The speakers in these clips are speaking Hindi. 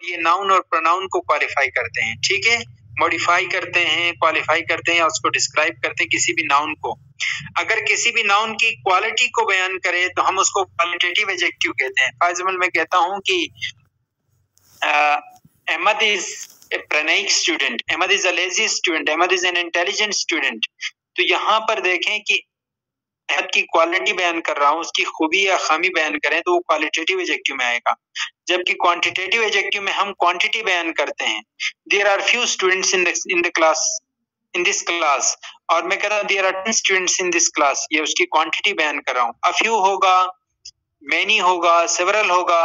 ये नाउन और प्रोनाउन को क्वालिफाई करते हैं, ठीक है, मॉडिफाई करते हैं, क्वालिफाई करते हैं, उसको डिस्क्राइब करते हैं किसी भी नाउन को। अगर किसी भी नाउन की क्वालिटी को बयान करें तो हम उसको क्वालिटेटिव एडजेक्टिव कहते हैं। फॉर एग्जाम्पल मैं कहता हूं कि अहमद इज ए प्रणयिक student, Ahmed is a lazy student, Ahmed is an intelligent student. तो यहाँ पर देखें कि अहमद की क्वालिटी बयान कर रहा हूँ, उसकी खूबी या खामी बयान करें तो वो क्वालिटेटिव एडजेक्टिव में आएगा। जबकि क्वांटिटेटिव एडजेक्टिव में हम क्वांटिटी बयान करते हैं। There are few students in the class, in this class, और मैं कह रहा हूँ there are 10 students in this class, ये उसकी क्वांटिटी बयान कर रहा हूँ। अ फ्यू होगा, मैनी होगा, सेवरल होगा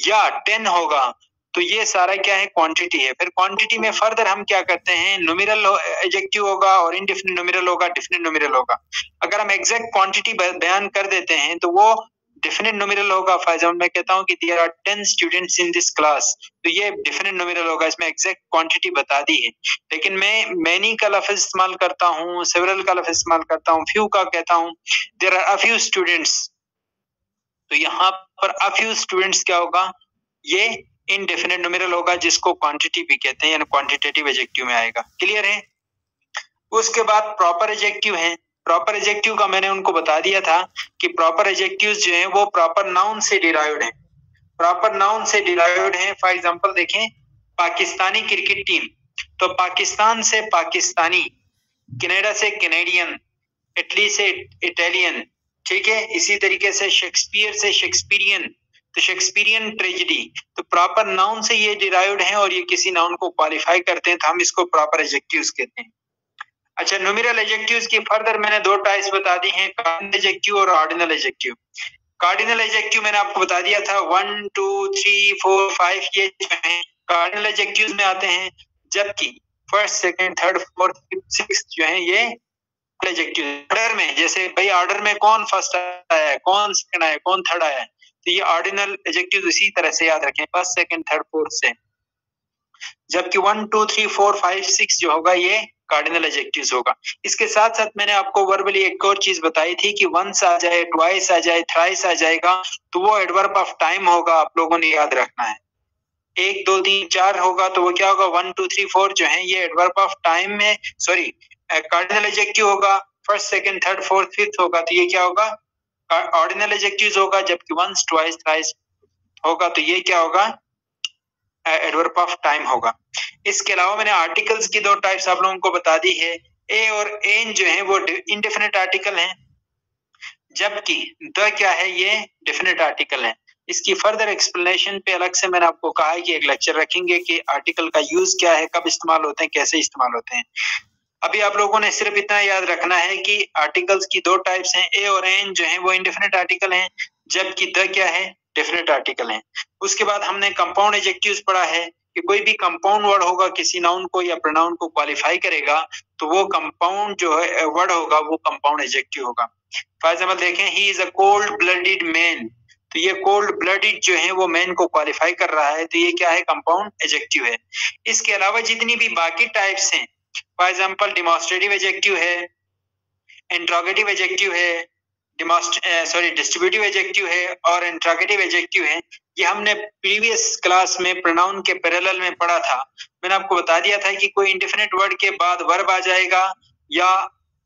या 10 होगा, तो ये सारा क्या है, क्वांटिटी है। फिर क्वांटिटी में फर्दर हम क्या करते हैं, न्यूमेरल एडजेक्टिव होगा और इनडेफिनिट न्यूमेरल होगा, डेफिनिट न्यूमेरल होगा। अगर हम एग्जैक्ट क्वांटिटी बयान कर देते हैं तो वो डेफिनिट न्यूमेरल होगा। फॉर एग्जाम्पल मैं कहता हूँ कि there are 10 students in this class, तो ये डेफिनिट न्यूमेरल होगा, इसमें एग्जैक्ट क्वांटिटी बता दी है। लेकिन मैं मैनी का लफ्ज इस्तेमाल करता हूँ, सेवरल का लफ्ज इस्तेमाल करता हूँ, फ्यू का कहता हूँ, there are a few students, तो यहाँ पर अ फ्यू स्टूडेंट्स क्या होगा, ये इनडेफिनिट न्यूमेरल होगा, जिसको क्वांटिटी भी कहते हैं, यानी क्वांटिटेटिव एडजेक्टिव में आएगा। क्लियर है? उसके बाद प्रॉपर एडजेक्टिव है। प्रॉपर एडजेक्टिव का मैंने उनको बता दिया था कि प्रॉपर एडजेक्टिव्स जो हैं वो प्रॉपर नाउन से डिराइव्ड हैं, प्रॉपर नाउन से डिराइव्ड हैं। फॉर एग्जांपल देखें, पाकिस्तानी क्रिकेट टीम, तो पाकिस्तान से पाकिस्तानी, कनाडा से कैनेडियन, इटली से इटालियन, ठीक है। इसी तरीके से शेक्सपियर से शेक्सपियरियन, तो शेक्सपियरियन ट्रेजेडी, तो प्रॉपर नाउन से ये डिराइव्ड हैं और ये किसी नाउन को क्वालिफाई करते हैं, तो हम इसको प्रॉपर एडजेक्टिव्स कहते हैं। अच्छा, न्यूमेरल एडजेक्टिव्स की फर्दर मैंने दो टाइप्स बता दी हैं, कार्डिनल एडजेक्टिव और ऑर्डिनल एडजेक्टिव। कार्डिनल एडजेक्टिव मैंने आपको बता दिया था 1 2 3 4 5 ये जो है कार्डिनल एडजेक्टिव्स में आते हैं, जबकि first second third fourth fifth sixth जो है ये एडजेक्टिव ऑर्डर में, जैसे भाई ऑर्डर में कौन फर्स्ट आया है, कौन सेकंड आया है, कौन थर्ड आया है, तो ये ऑर्डिनल एडजेक्टिव इसी तरह से याद रखें, फर्स्ट सेकंड थर्ड फोर्थ से। जबकि 1 2 3 4 5 6 जो होगा ये कार्डिनल एडजेक्टिव्स होगा। इसके साथ साथ मैंने आपको वर्बली एक और चीज बताई थी कि वंस आ जाए, ट्वाइस आ जाए, थ्राइस आ जाएगा, तो वो एडवर्ब ऑफ टाइम होगा, आप लोगों ने याद रखना है। 1 2 3 4 होगा तो वो क्या होगा, 1 2 3 4 जो है ये एडवर्ब ऑफ टाइम में, सॉरी कार्डिनल एडजेक्टिव होगा। First second third fourth fifth होगा तो ये क्या होगा, ऑर्डिनल एडजेक्टिव्स होगा। जबकि वंस ट्वाइस थ्राइस होगा तो ये क्या होगा, एडवर्ब ऑफ टाइम होगा। इसके अलावा मैंने आर्टिकल्स की दो टाइप्स आप लोगों को बता दी है। ए और एन जो है वो इंडेफिनिट आर्टिकल हैं, जबकि द क्या है, ये डेफिनेट आर्टिकल है। इसकी फर्दर एक्सप्लेनेशन पे अलग से मैंने आपको कहा है कि एक लेक्चर रखेंगे कि आर्टिकल का यूज क्या है, कब इस्तेमाल होते हैं, कैसे इस्तेमाल होते हैं। अभी आप लोगों ने सिर्फ इतना याद रखना है कि आर्टिकल्स की दो टाइप्स हैं, ए और एन जो है वो इंडेफिनिट आर्टिकल हैं, जबकि द क्या है, डेफिनेट आर्टिकल है। उसके बाद हमने कंपाउंड एडजेक्टिव्स पढ़ा है कि कोई भी कंपाउंड वर्ड होगा किसी नाउन को या प्रोनाउन को क्वालिफाई करेगा तो वो कंपाउंड जो है वर्ड होगा वो कंपाउंड एडजेक्टिव होगा। फॉर एग्जाम्पल देखें, he is a cold blooded man, तो ये कोल्ड ब्लडेड जो है वो मैन को क्वालिफाई कर रहा है, तो ये क्या है, कंपाउंड एडजेक्टिव है। इसके अलावा जितनी भी बाकी टाइप्स हैं, फॉर एग्जाम्पल डिमॉन्स्ट्रेटिव एडजेक्टिव है, इंट्रोगेटिव एडजेक्टिव है, डिस्ट्रीब्यूटिव एडजेक्टिव है और इंट्रोगेटिव एडजेक्टिव है, ये हमने प्रीवियस क्लास में प्रोनाउन के पैरेलल में पढ़ा था। मैंने आपको बता दिया था कि कोई इंडेफिनिट वर्ड के बाद वर्ब आ जाएगा या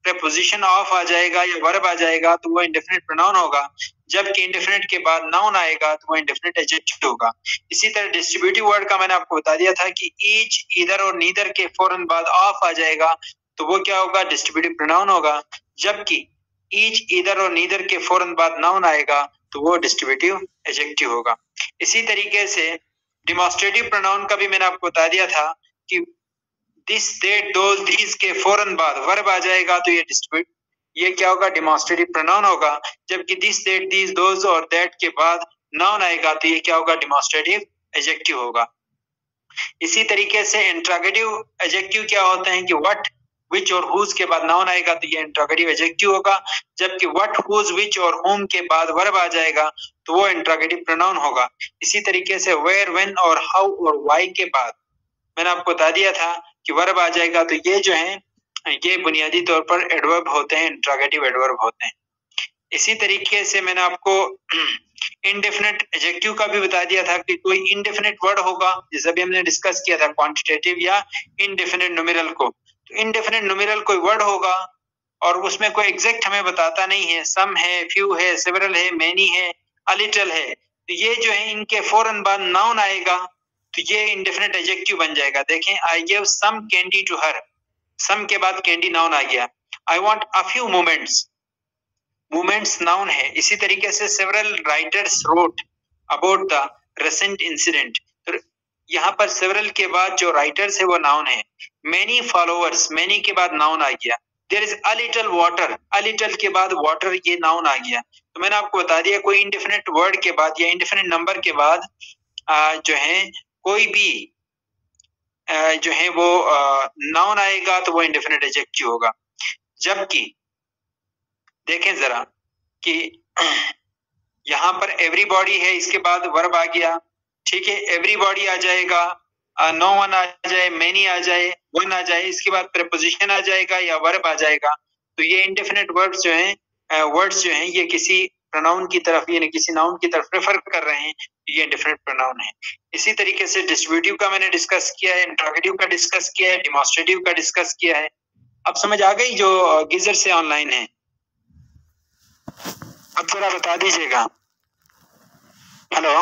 प्रीपोजिशन ऑफ आ जाएगा या वर्ब आ जाएगा तो वो इंडेफिनिट प्रोनाउन होगा, जबकि इंडेफिनिट के बाद नाउन आएगा तो वो इंडेफिनिट एडजेक्टिव होगा। इसी तरह डिस्ट्रीब्यूटिव वर्ड का मैंने आपको बता दिया था कि ईच, ईदर और नीदर के फौरन बाद ऑफ आ जाएगा तो वो क्या होगा, डिस्ट्रीब्यूटिव प्रोनाउन होगा, जबकि ईच, ईदर और नीदर के फौरन बाद नाउन आएगा तो वो डिस्ट्रीब्यूटिव एडजेक्टिव होगा। इसी तरीके से डिमॉन्स्ट्रेटिव प्रोनाउन का भी मैंने आपको बता दिया था कि दिस, दैट, दोज, दीज के फौरन बाद वर्ब आ जाएगा तो ये क्या होगा, डिमॉन्स्ट्रेटिव प्रोनाउन होगा, जबकि दिस, दैट, दीज, दोज और दैट के बाद नाउन आएगा तो ये क्या होगा, डिमॉन्स्ट्रेटिव एडजेक्टिव होगा। इसी तरीके से इंट्रोगेटिव एडजेक्टिव क्या होते हैं कि व्हाट, विच और हुज के बाद नाउन आएगा तो ये इंट्रोगेटिव एडजेक्टिव होगा, जबकि व्हाट, हुज, विच और होम के बाद वर्ब आ जाएगा तो वो इंट्रोगेटिव प्रोनाउन होगा। इसी तरीके से वेयर, व्हेन और हाउ और व्हाई के बाद मैंने आपको बता दिया था कि वर्ब आ जाएगा तो ये जो है ये बुनियादी तौर पर एडवर्ब होते हैं, इंट्रोगेटिव एडवर्ब होते हैं। इसी तरीके से मैंने आपको इनडेफिनेट एडजेक्टिव का भी बता दिया था कि कोई इनडेफिनेट वर्ड होगा, जैसे अभी हमने डिस्कस किया था क्वांटिटेटिव या इनडेफिनेट न्यूमेरल को। तो इनडेफिनेट न्यूमेरल कोई वर्ड होगा और उसमें कोई एग्जैक्ट हमें बताता नहीं है, सम है, फ्यू है, सेवरल है, मैनी है, अ लिटिल है, तो ये जो है इनके फौरन बाद नाउन आएगा, तो ये इनडेफिनेट एडजेक्टिव बन जाएगा। देखें, I give some candy to her, some के बाद कैंडी नाउन आ गया। I want a few moments, moments noun है। इसी तरीके से several writers wrote about the recent incident, तो यहाँ पर सेवरल के बाद जो राइटर्स है वो नाउन है। मेनी फॉलोअर्स, मेनी के बाद नाउन आ गया। There is a little water, a little के बाद वाटर ये नाउन आ गया। तो मैंने आपको बता दिया कोई इंडेफिनिट वर्ड के बाद या इंडेफिनिट नंबर के बाद जो है कोई भी जो है वो नाउन आएगा तो वो इंडेफिनिट एडजेक्टिव होगा। जबकि देखें जरा कि यहाँ पर एवरीबॉडी है, इसके बाद वर्ब आ गया, ठीक है, एवरीबॉडी आ जाएगा, नो वन आ जाए, मेनी आ जाए, वन आ जाए, इसके बाद प्रीपोजिशन आ जाएगा या वर्ब आ जाएगा। तो ये इंडेफिनिट वर्ड्स जो हैं, वर्ड्स जो हैं ये किसी प्रोनाउन की तरफ यानी किसी नाउन की तरफ रेफर कर रहे हैं, ये इंडेफिनिट प्रोनाउन है। इसी तरीके से डिस्ट्रीब्यूटिव का मैंने डिस्कस किया है, इंट्रोगेटिव का डिस्कस किया है, डिमॉन्स्ट्रेटिव का डिस्कस किया है। अब समझ आ गई जो गिजर से ऑनलाइन है? अब जरा बता दीजिएगा। हेलो।